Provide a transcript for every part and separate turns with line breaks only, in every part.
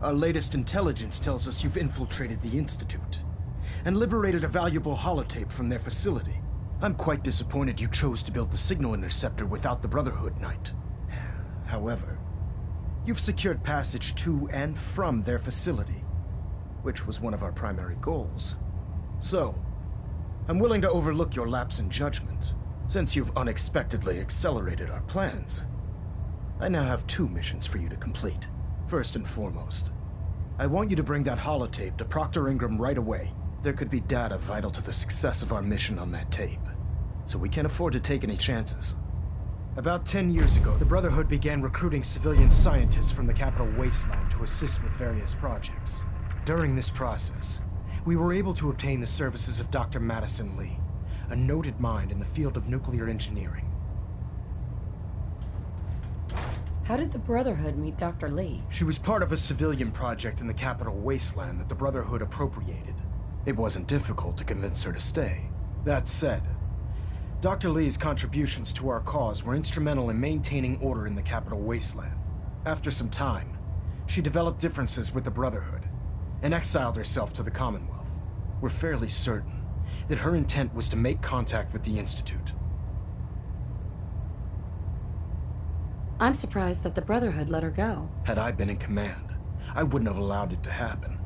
Our latest intelligence tells us you've infiltrated the Institute and liberated a valuable holotape from their facility. I'm quite disappointed you chose to build the signal interceptor without the Brotherhood, Knight. However, you've secured passage to and from their facility, which was one of our primary goals. So, I'm willing to overlook your lapse in judgment, since you've unexpectedly accelerated our plans. I now have 2 missions for you to complete. First and foremost, I want you to bring that holotape to Proctor Ingram right away. There could be data vital to the success of our mission on that tape, so we can't afford to take any chances. About 10 years ago, the Brotherhood began recruiting civilian scientists from the Capital Wasteland to assist with various projects. During this process, we were able to obtain the services of Dr. Madison Lee, a noted mind in the field of nuclear engineering.
How did the Brotherhood meet Dr. Lee?
She was part of a civilian project in the Capital Wasteland that the Brotherhood appropriated. It wasn't difficult to convince her to stay. That said, Dr. Lee's contributions to our cause were instrumental in maintaining order in the Capital Wasteland. After some time, she developed differences with the Brotherhood and exiled herself to the Commonwealth. We're fairly certain that her intent was to make contact with the Institute.
I'm surprised that the Brotherhood let her go.
Had I been in command, I wouldn't have allowed it to happen.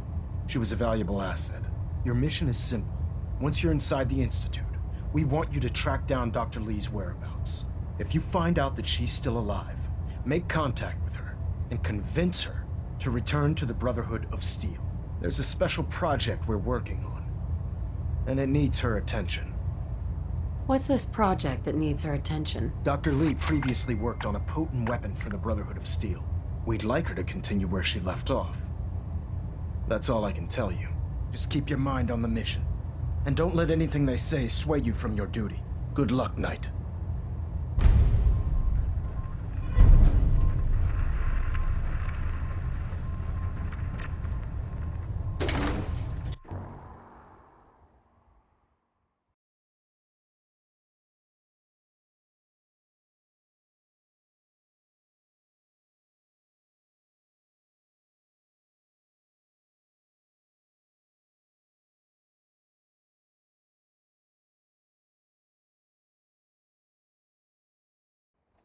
She was a valuable asset. Your mission is simple. Once you're inside the Institute, we want you to track down Dr. Lee's whereabouts. If you find out that she's still alive, make contact with her and convince her to return to the Brotherhood of Steel. There's a special project we're working on, and it needs her attention.
What's this project that needs her attention?
Dr. Lee previously worked on a potent weapon for the Brotherhood of Steel. We'd like her to continue where she left off. That's all I can tell you. Just keep your mind on the mission, and don't let anything they say sway you from your duty. Good luck, Knight.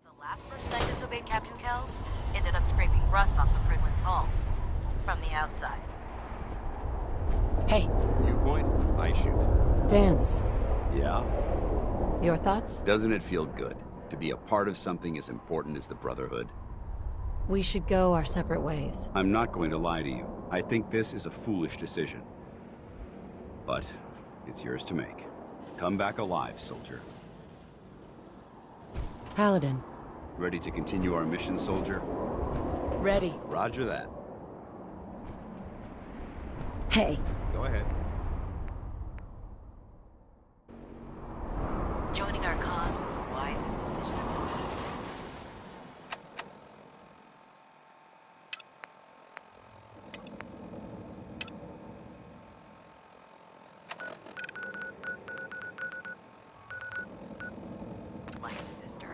The last person I disobeyed, Captain Kells, ended up scraping rust off the Pridwin's hull. From the outside.
Hey,
Viewpoint, I shoot.
Dance.
Yeah?
Your thoughts?
Doesn't it feel good to be a part of something as important as the Brotherhood?
We should go our separate ways.
I'm not going to lie to you. I think this is a foolish decision. But it's yours to make. Come back alive, soldier.
Paladin.
Ready to continue our mission, soldier?
Ready.
Roger that.
Hey.
Go ahead.
Joining our cause was the wisest decision of all. Life, sister.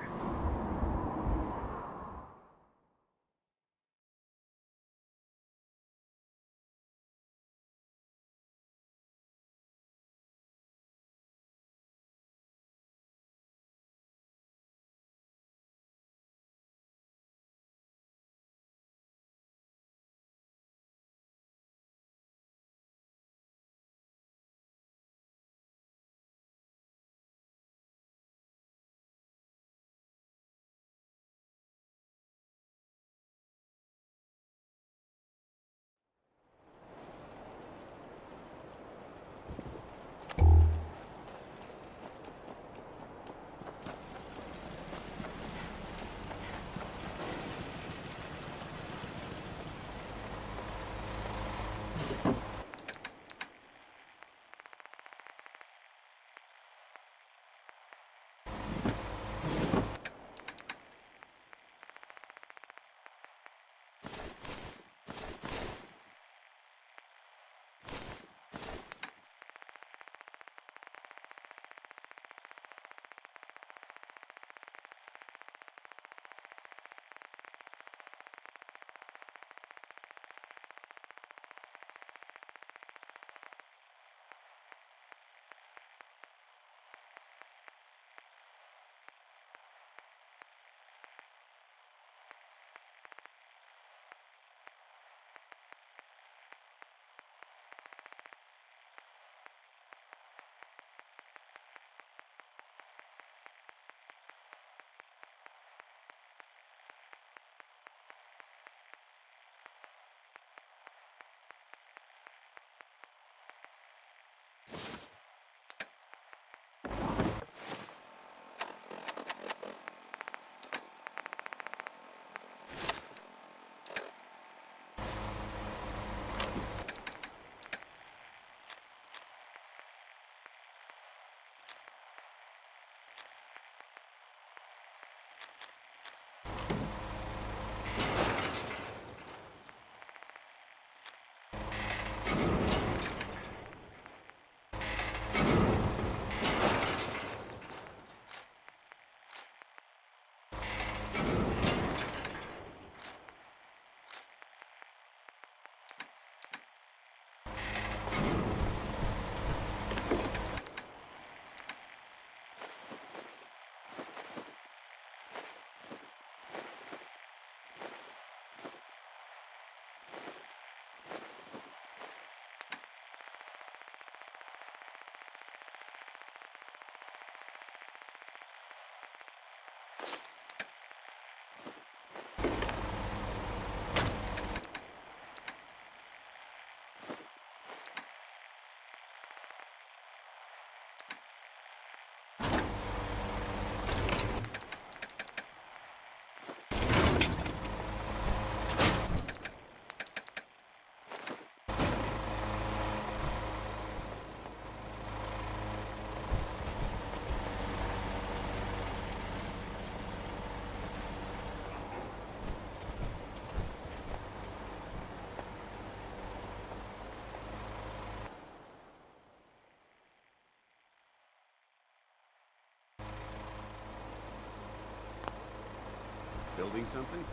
building something?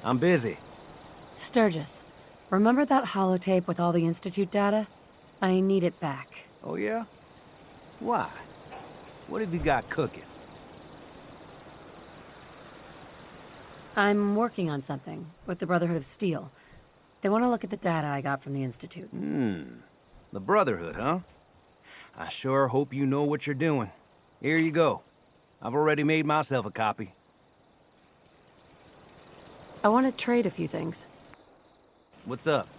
I'm busy.
Sturgis, remember that holotape with all the Institute data? I need it back.
Oh, yeah? Why? What have you got cooking?
I'm working on something with the Brotherhood of Steel. They want to look at the data I got from the Institute.
The Brotherhood, huh? I sure hope you know what you're doing. Here you go. I've already made myself a copy.
I want to trade a few things.
What's up?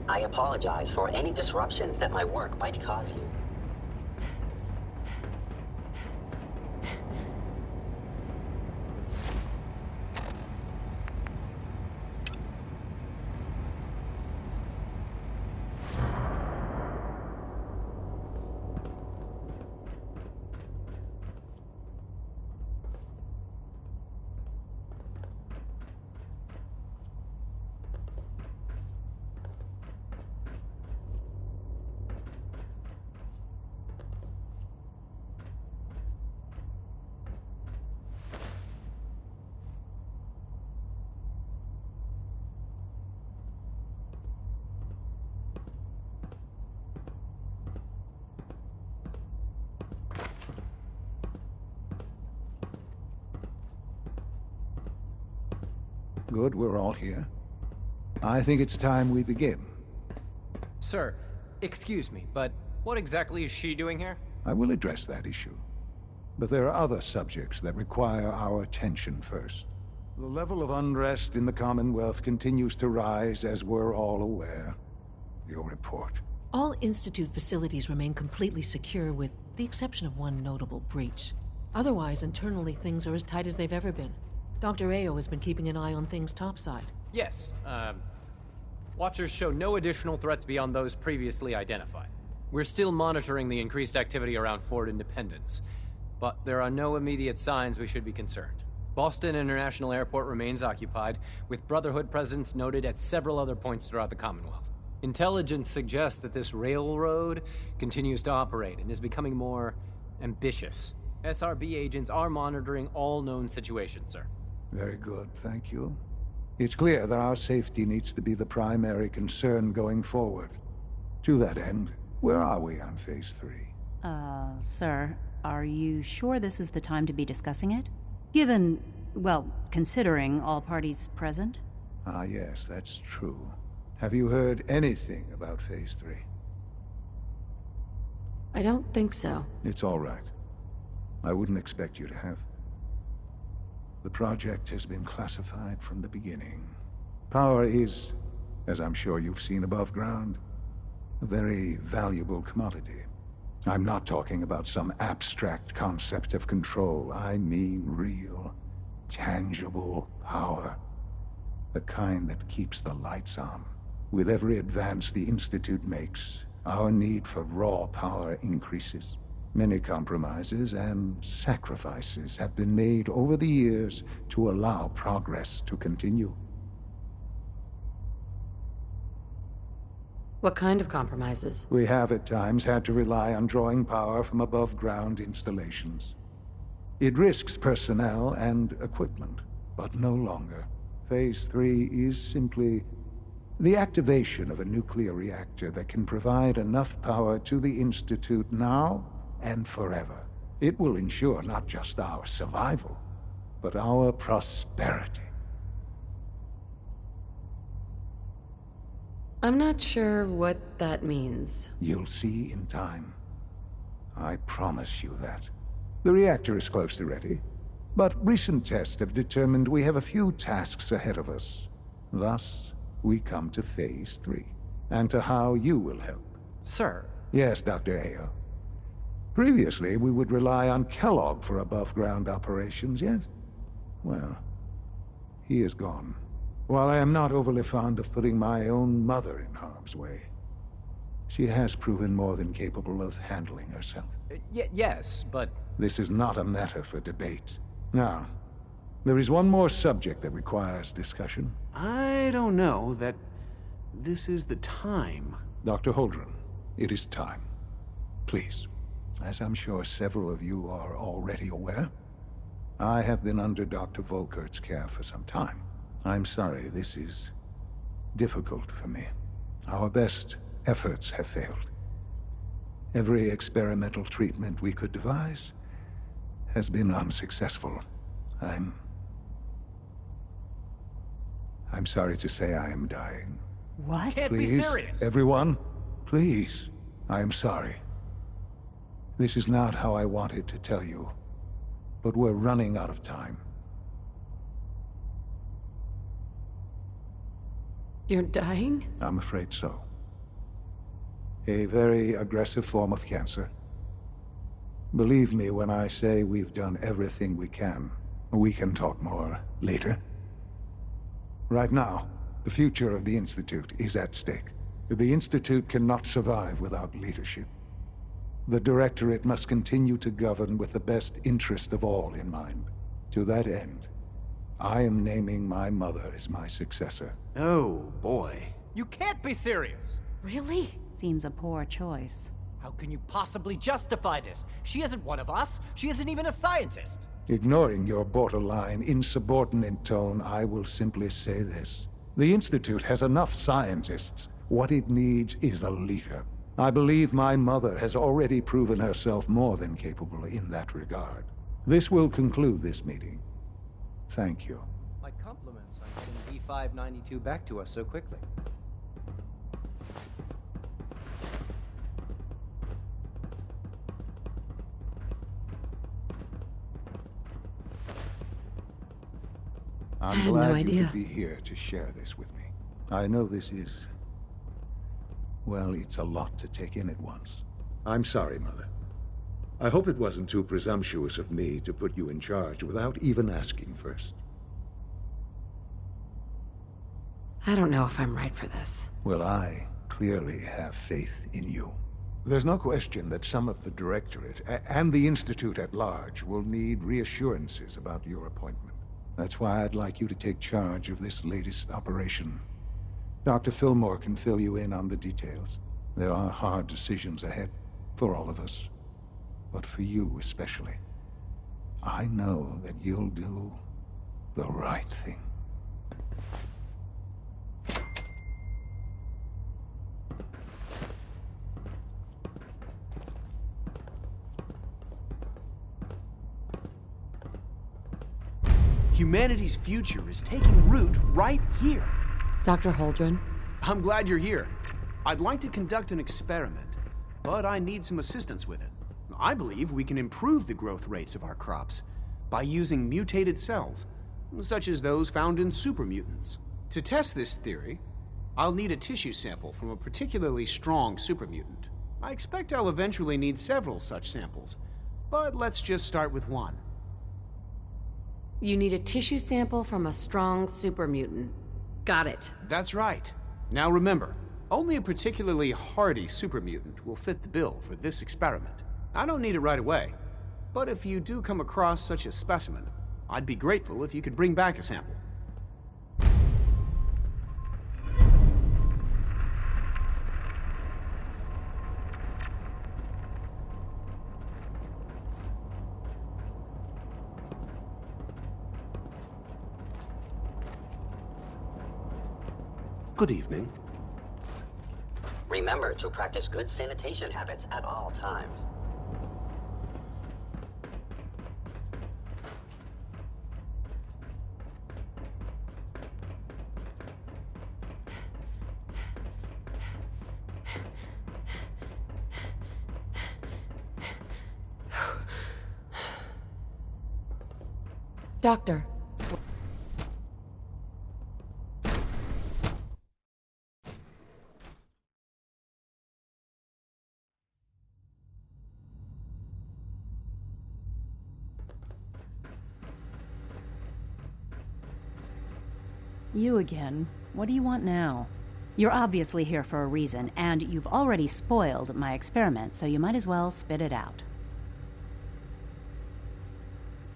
I apologize for any disruptions that my work might cause you.
Good, we're all here. I think it's time we begin.
Sir, excuse me, but what exactly is she doing here?
I will address that issue. But there are other subjects that require our attention first. The level of unrest in the Commonwealth continues to rise, as we're all aware. Your report.
All Institute facilities remain completely secure with the exception of one notable breach. Otherwise, internally, things are as tight as they've ever been. Dr. Ayo has been keeping an eye on things topside.
Yes, Watchers show no additional threats beyond those previously identified. We're still monitoring the increased activity around Fort Independence, but there are no immediate signs we should be concerned. Boston International Airport remains occupied, with Brotherhood presence noted at several other points throughout the Commonwealth. Intelligence suggests that this railroad continues to operate and is becoming more ambitious. SRB agents are monitoring all known situations, sir.
Very good, thank you. It's clear that our safety needs to be the primary concern going forward. To that end, where are we on Phase 3?
Sir, are you sure this is the time to be discussing it? Given well, considering all parties present?
Ah, yes, that's true. Have you heard anything about Phase 3?
I don't think so.
It's all right. I wouldn't expect you to have. The project has been classified from the beginning. Power is, as I'm sure you've seen above ground, a very valuable commodity. I'm not talking about some abstract concept of control. I mean real, tangible power. The kind that keeps the lights on. With every advance the Institute makes, our need for raw power increases. Many compromises and sacrifices have been made over the years to allow progress to continue.
What kind of compromises?
We have at times had to rely on drawing power from above-ground installations. It risks personnel and equipment, but no longer. Phase 3 is simply the activation of a nuclear reactor that can provide enough power to the Institute now and forever. It will ensure not just our survival, but our prosperity.
I'm not sure what that means.
You'll see in time. I promise you that. The reactor is close to ready, but recent tests have determined we have a few tasks ahead of us. Thus, we come to Phase 3, and to how you will help.
Sir.
Yes, Dr. Ayo. Previously, we would rely on Kellogg for above-ground operations, yes? Well, he is gone. While I am not overly fond of putting my own mother in harm's way, she has proven more than capable of handling herself.
Yes, but...
This is not a matter for debate. Now, there is one more subject that requires discussion.
I don't know that this is the time.
Dr. Holdren, it is time. Please. As I'm sure several of you are already aware, I have been under Dr. Volkert's care for some time. I'm sorry, this is difficult for me. Our best efforts have failed. Every experimental treatment we could devise has been unsuccessful. I'm sorry to say I am dying.
What?
Can't be serious.
Everyone, please. I am sorry. This is not how I wanted to tell you, but we're running out of time.
You're dying?
I'm afraid so. A very aggressive form of cancer. Believe me when I say we've done everything we can. We can talk more later. Right now, the future of the Institute is at stake. The Institute cannot survive without leadership. The Directorate must continue to govern with the best interest of all in mind. To that end, I am naming my mother as my successor.
Oh, boy.
You can't be serious!
Really? Seems a poor choice.
How can you possibly justify this? She isn't one of us. She isn't even a scientist.
Ignoring your borderline, insubordinate tone, I will simply say this. The Institute has enough scientists. What it needs is a leader. I believe my mother has already proven herself more than capable in that regard. This will conclude this meeting. Thank you.
My compliments on getting B592 back to us so quickly.
I'm
had no
glad you
idea.
could be here to share this with me. I know this is... well, it's a lot to take in at once. I'm sorry, Mother. I hope it wasn't too presumptuous of me to put you in charge without even asking first.
I don't know if I'm right for this.
Well, I clearly have faith in you. There's no question that some of the Directorate and the Institute at large will need reassurances about your appointment. That's why I'd like you to take charge of this latest operation. Dr. Fillmore can fill you in on the details. There are hard decisions ahead for all of us, but for you especially. I know that you'll do the right thing.
Humanity's future is taking root right here.
Dr. Holdren?
I'm glad you're here. I'd like to conduct an experiment, but I need some assistance with it. I believe we can improve the growth rates of our crops by using mutated cells, such as those found in supermutants. To test this theory, I'll need a tissue sample from a particularly strong supermutant. I expect I'll eventually need several such samples, but let's just start with one.
You need a tissue sample from a strong supermutant. Got it.
That's right. Now remember, only a particularly hardy supermutant will fit the bill for this experiment. I don't need it right away, but if you do come across such a specimen, I'd be grateful if you could bring back a sample.
Good evening.
Remember to practice good sanitation habits at all times.
Doctor.
You again. What do you want now? You're obviously here for a reason, and you've already spoiled my experiment, so you might as well spit it out.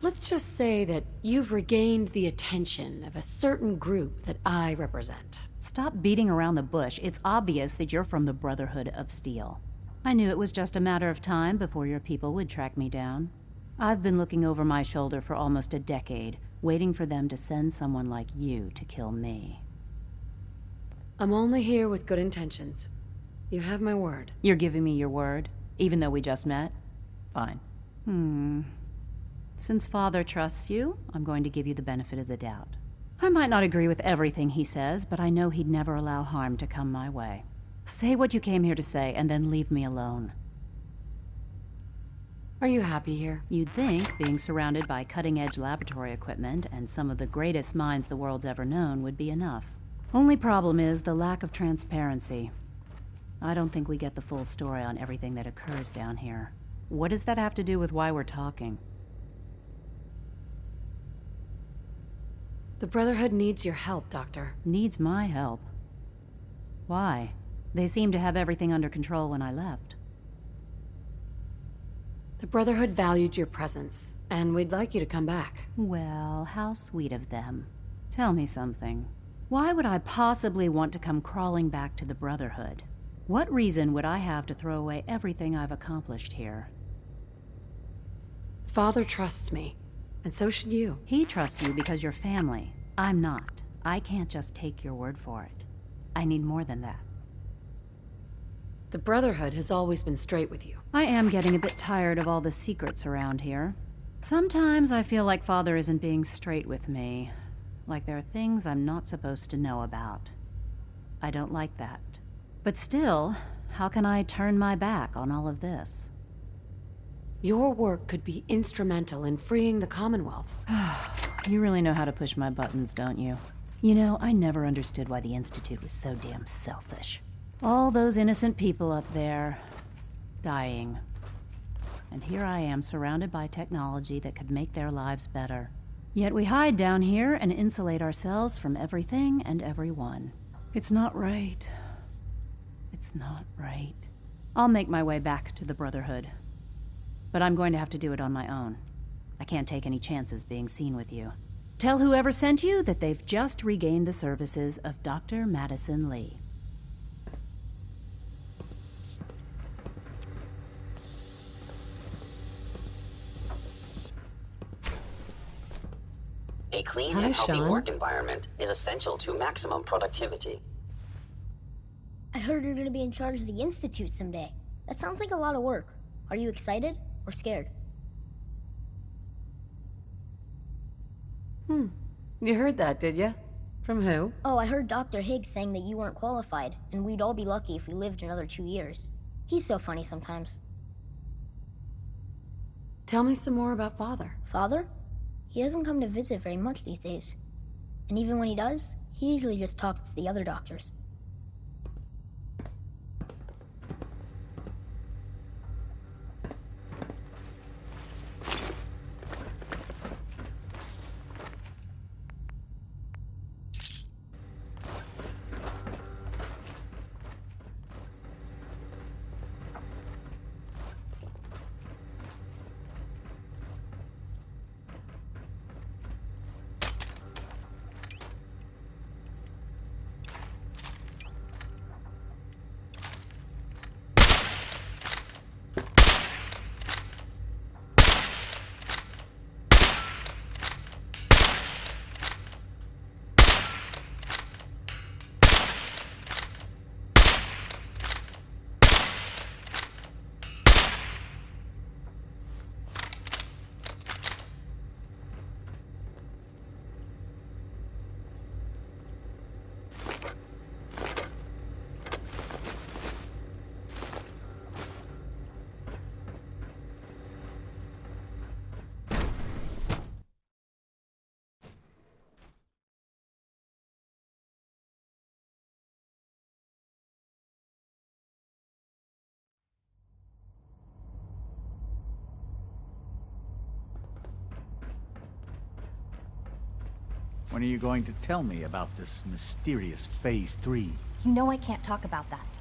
Let's just say that you've regained the attention of a certain group that I represent.
Stop beating around the bush. It's obvious that you're from the Brotherhood of Steel. I knew it was just a matter of time before your people would track me down. I've been looking over my shoulder for almost a decade, waiting for them to send someone like you to kill me.
I'm only here with good intentions. You have my word.
You're giving me your word, even though we just met? Fine. Since Father trusts you, I'm going to give you the benefit of the doubt. I might not agree with everything he says, but I know he'd never allow harm to come my way. Say what you came here to say, and then leave me alone.
Are you happy here?
You'd think being surrounded by cutting-edge laboratory equipment and some of the greatest minds the world's ever known would be enough. Only problem is the lack of transparency. I don't think we get the full story on everything that occurs down here. What does that have to do with why we're talking?
The Brotherhood needs your help, Doctor.
Needs my help? Why? They seemed to have everything under control when I left.
The Brotherhood valued your presence, and we'd like you to come back.
Well, how sweet of them. Tell me something. Why would I possibly want to come crawling back to the Brotherhood? What reason would I have to throw away everything I've accomplished here?
Father trusts me, and so should you.
He trusts you because you're family. I'm not. I can't just take your word for it. I need more than that.
The Brotherhood has always been straight with you.
I am getting a bit tired of all the secrets around here. Sometimes I feel like Father isn't being straight with me. Like there are things I'm not supposed to know about. I don't like that. But still, how can I turn my back on all of this?
Your work could be instrumental in freeing the Commonwealth.
You really know how to push my buttons, don't you? You know, I never understood why the Institute was so damn selfish. All those innocent people up there, dying. And here I am, surrounded by technology that could make their lives better. Yet we hide down here and insulate ourselves from everything and everyone. It's not right. It's not right. I'll make my way back to the Brotherhood. But I'm going to have to do it on my own. I can't take any chances being seen with you. Tell whoever sent you that they've just regained the services of Dr. Madison Lee.
A clean and healthy work environment is essential to maximum productivity.
I heard you're going to be in charge of the Institute someday. That sounds like a lot of work. Are you excited or scared?
You heard that, did you? From who?
Oh, I heard Dr. Higgs saying that you weren't qualified, and we'd all be lucky if we lived another 2 years. He's so funny sometimes.
Tell me some more about Father.
Father? He doesn't come to visit very much these days. And even when he does, he usually just talks to the other doctors.
When are you going to tell me about this mysterious Phase 3?
You know I can't talk about that.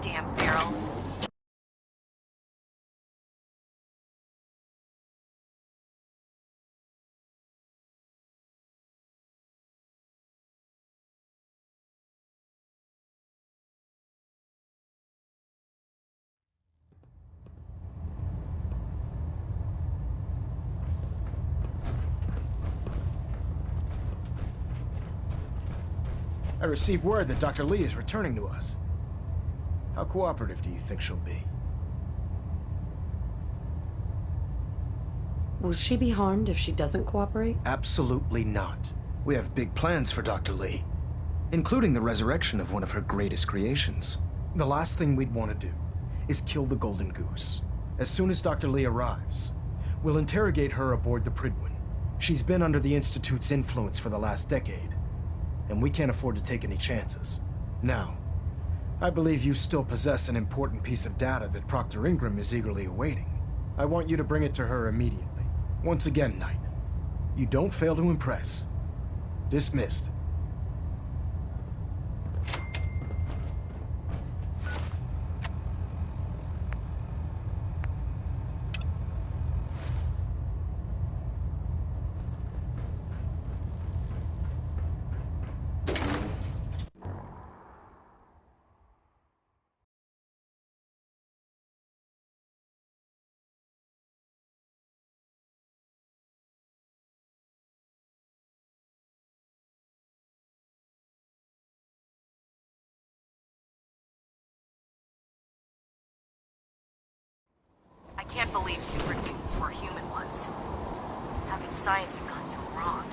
Damn barrels.
I received word that Dr. Lee is returning to us. How cooperative do you think she'll be?
Will she be harmed if she doesn't cooperate?
Absolutely not. We have big plans for Dr. Lee, including the resurrection of one of her greatest creations. The last thing we'd want to do is kill the Golden Goose. As soon as Dr. Lee arrives, we'll interrogate her aboard the Prydwen. She's been under the Institute's influence for the last decade, and we can't afford to take any chances. Now, I believe you still possess an important piece of data that Proctor Ingram is eagerly awaiting. I want you to bring it to her immediately. Once again, Knight, you don't fail to impress. Dismissed.
I can't believe super mutants were human ones. How could science have gone so wrong?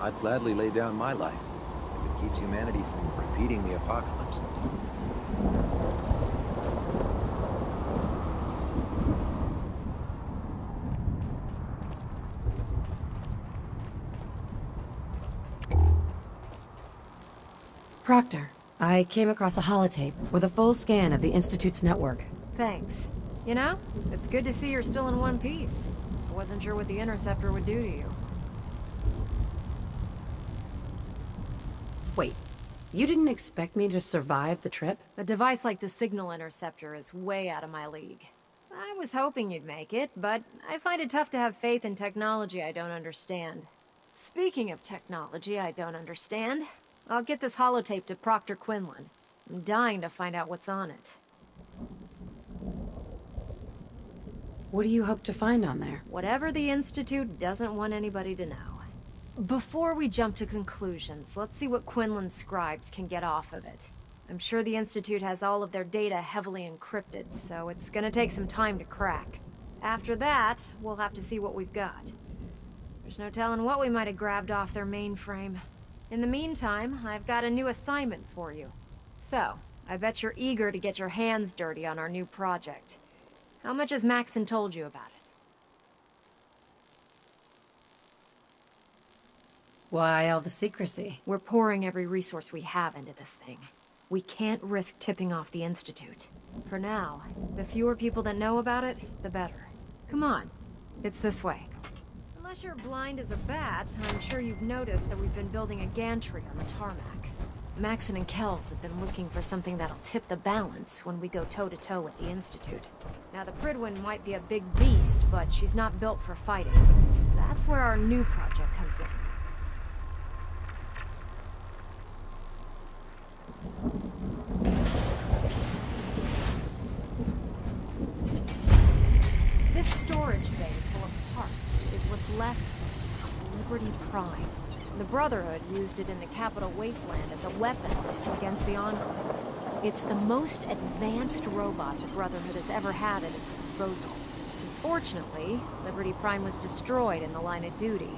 I'd gladly lay down my life if it keeps humanity from repeating the apocalypse.
Proctor, I came across a holotape with a full scan of the Institute's network.
Thanks. You know, it's good to see you're still in one piece. I wasn't sure what the Interceptor would do to you.
Wait, you didn't expect me to survive the trip?
A device like the Signal Interceptor is way out of my league. I was hoping you'd make it, but I find it tough to have faith in technology I don't understand. Speaking of technology I don't understand, I'll get this holotape to Proctor Quinlan. I'm dying to find out what's on it.
What do you hope to find on there?
Whatever the Institute doesn't want anybody to know. Before we jump to conclusions, let's see what Quinlan's scribes can get off of it. I'm sure the Institute has all of their data heavily encrypted, so it's gonna take some time to crack. After that, we'll have to see what we've got. There's no telling what we might have grabbed off their mainframe. In the meantime, I've got a new assignment for you. So, I bet you're eager to get your hands dirty on our new project. How much has Maxon told you about it?
Why all the secrecy?
We're pouring every resource we have into this thing. We can't risk tipping off the Institute. For now, the fewer people that know about it, the better. Come on, it's this way. Unless you're blind as a bat, I'm sure you've noticed that we've been building a gantry on the tarmac. Maxon and Kells have been looking for something that'll tip the balance when we go toe-to-toe with the Institute. Now, the Prydwen might be a big beast, but she's not built for fighting. That's where our new project comes in. This storage bay full of parts is what's left of Liberty Prime. The Brotherhood used it in the Capital Wasteland as a weapon against the Enclave. It's the most advanced robot the Brotherhood has ever had at its disposal. Unfortunately, Liberty Prime was destroyed in the line of duty.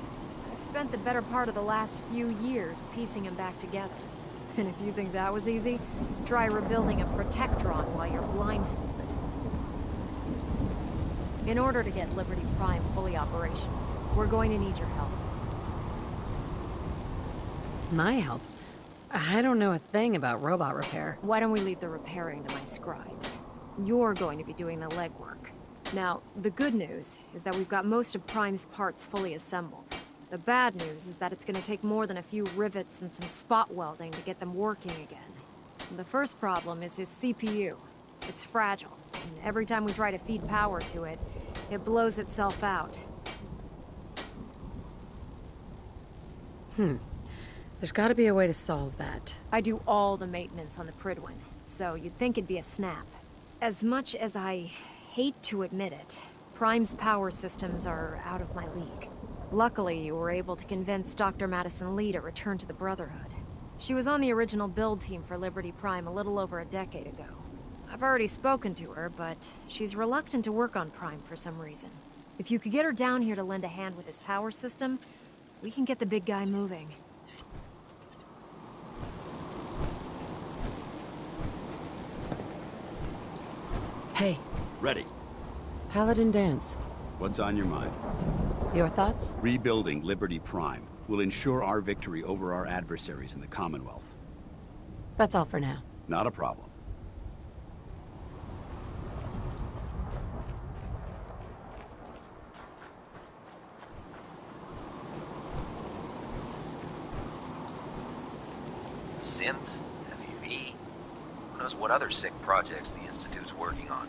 I've spent the better part of the last few years piecing him back together. And if you think that was easy, try rebuilding a Protectron while you're blindfolded. In order to get Liberty Prime fully operational, we're going to need your help.
My help? I don't know a thing about robot repair.
Why don't we leave the repairing to my scribes? You're going to be doing the legwork. Now, the good news is that we've got most of Prime's parts fully assembled. The bad news is that it's going to take more than a few rivets and some spot welding to get them working again. The first problem is his CPU. It's fragile, and every time we try to feed power to it, it blows itself out.
There's got to be a way to solve that.
I do all the maintenance on the Prydwen, so you'd think it'd be a snap. As much as I hate to admit it, Prime's power systems are out of my league. Luckily, you were able to convince Dr. Madison Lee to return to the Brotherhood. She was on the original build team for Liberty Prime a little over a decade ago. I've already spoken to her, but she's reluctant to work on Prime for some reason. If you could get her down here to lend a hand with his power system, we can get the big guy moving.
Hey.
Ready.
Paladin Danse.
What's on your mind?
Your thoughts?
Rebuilding Liberty Prime will ensure our victory over our adversaries in the Commonwealth.
That's all for now.
Not a problem.
Synths? FEV? Who knows what other sick projects the Institute's working on?